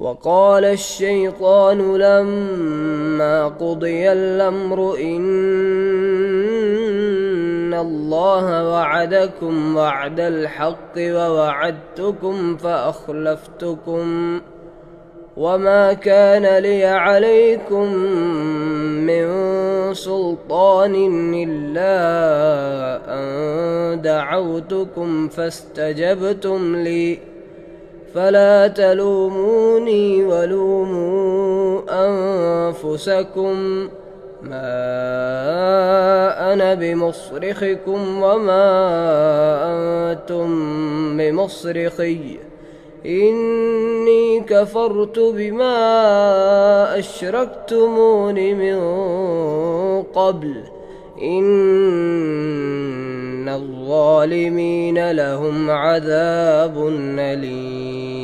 وقال الشيطان لما قضي الأمر إن الله وعدكم وعد الحق ووعدتكم فأخلفتكم وما كان لي عليكم من سلطان إلا أن دعوتكم فاستجبتم لي فلا تلوموني ولوموا أنفسكم ما أنا بمصرخكم وما أنتم بمصرخي إني كفرت بما أشركتمون من قبل إن الظالمين لهم عذاب أليم.